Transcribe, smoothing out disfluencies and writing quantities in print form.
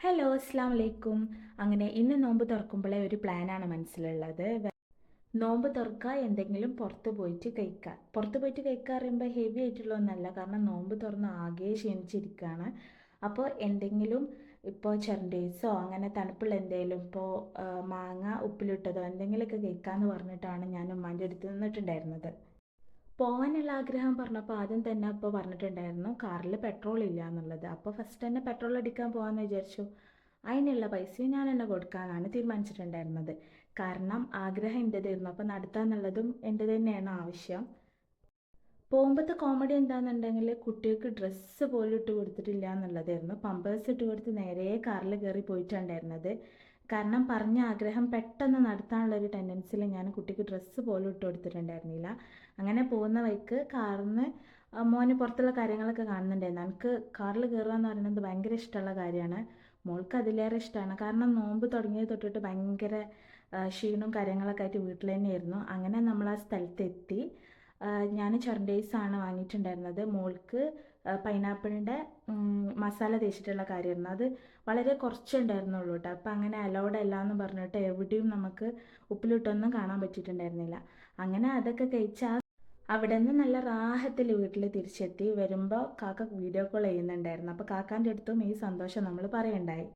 Hello അസ്സാം വലൈക്കും. അങ്ങനെ ഇന്ന് നോമ്പ് തുറക്കുമ്പോഴേ ഒരു പ്ലാനാണ് മനസ്സിലുള്ളത്. നോമ്പ് തുറക്കുക, എന്തെങ്കിലും പുറത്ത് പോയിട്ട് കഴിക്കുക. പുറത്ത് പോയിട്ട് കഴിക്കുക പറയുമ്പോൾ ഹെവി ആയിട്ടുള്ള ഒന്നല്ല, കാരണം നോമ്പ് തുറന്ന് ആകെ ക്ഷീണിച്ചിരിക്കുകയാണ്. അപ്പോൾ എന്തെങ്കിലും ഇപ്പോൾ ചെറണ്ടേസോ അങ്ങനെ തണുപ്പുള്ള എന്തെങ്കിലും ഇപ്പോൾ മാങ്ങ ഉപ്പിലിട്ടതോ എന്തെങ്കിലുമൊക്കെ കഴിക്കാമെന്ന് പറഞ്ഞിട്ടാണ് ഞാൻ ഉമ്മാൻ്റെ അടുത്ത് നിന്നിട്ടുണ്ടായിരുന്നത്. പോകാനുള്ള ആഗ്രഹം പറഞ്ഞപ്പോൾ ആദ്യം തന്നെ അപ്പോൾ പറഞ്ഞിട്ടുണ്ടായിരുന്നു കാറിൽ പെട്രോൾ ഇല്ല എന്നുള്ളത്. അപ്പോൾ ഫസ്റ്റ് തന്നെ പെട്രോൾ അടിക്കാൻ പോകാമെന്ന് വിചാരിച്ചു. അതിനുള്ള പൈസയും ഞാൻ തന്നെ കൊടുക്കാനാണ് തീരുമാനിച്ചിട്ടുണ്ടായിരുന്നത്. കാരണം ആഗ്രഹം എൻ്റെതായിരുന്നു, അപ്പോൾ നടത്താന്നുള്ളതും എൻ്റെ തന്നെയാണ് ആവശ്യം. പോകുമ്പോഴത്തെ കോമഡി എന്താണെന്നുണ്ടെങ്കിൽ കുട്ടികൾക്ക് ഡ്രസ്സ് പോലും ഇട്ട് കൊടുത്തിട്ടില്ല എന്നുള്ളതായിരുന്നു. പമ്പേഴ്സ് ഇട്ട് കൊടുത്ത് നേരെ കാറിൽ കയറി പോയിട്ടുണ്ടായിരുന്നത്. കാരണം പറഞ്ഞ ആഗ്രഹം പെട്ടെന്ന് നടത്താനുള്ളൊരു ടെൻഡൻസിയിൽ ഞാൻ കുട്ടിക്ക് ഡ്രസ്സ് പോലും ഇട്ട് കൊടുത്തിട്ടുണ്ടായിരുന്നില്ല. അങ്ങനെ പോകുന്ന വഴിക്ക് കാറിൽ നിന്ന് മോന് പുറത്തുള്ള കാര്യങ്ങളൊക്കെ കാണുന്നുണ്ടായിരുന്നു. എനിക്ക് കാറിൽ കയറുക എന്ന് പറയുന്നത് ഭയങ്കര ഇഷ്ടമുള്ള കാര്യമാണ്. മോൾക്ക് അതിലേറെ ഇഷ്ടമാണ്. കാരണം നോമ്പ് തുടങ്ങിയത് തൊട്ടിട്ട് ഭയങ്കര ക്ഷീണവും കാര്യങ്ങളൊക്കെ ആയിട്ട് വീട്ടിൽ തന്നെയായിരുന്നു. അങ്ങനെ നമ്മൾ ആ സ്ഥലത്തെത്തി. ഞാൻ ചൊരണ്ടേസാണ് വാങ്ങിയിട്ടുണ്ടായിരുന്നത്. മോൾക്ക് പൈനാപ്പിളിൻ്റെ മസാല തേച്ചിട്ടുള്ള കാര്യമായിരുന്നു. അത് വളരെ കുറച്ചുണ്ടായിരുന്നുള്ളൂ കേട്ടോ. അപ്പം അങ്ങനെ അലൗഡ് അല്ല എന്ന് പറഞ്ഞിട്ട് എവിടെയും നമുക്ക് ഉപ്പിലിട്ടൊന്നും കാണാൻ പറ്റിയിട്ടുണ്ടായിരുന്നില്ല. അങ്ങനെ അതൊക്കെ കഴിച്ച് അവിടെ നിന്ന് നല്ല റാഹത്തിൽ വീട്ടിൽ തിരിച്ചെത്തി. വരുമ്പോൾ കാക്ക വീഡിയോ കോൾ ചെയ്യുന്നുണ്ടായിരുന്നു. അപ്പോൾ കാക്കാൻ്റെ അടുത്തും ഈ സന്തോഷം നമ്മൾ പറയണ്ടായി.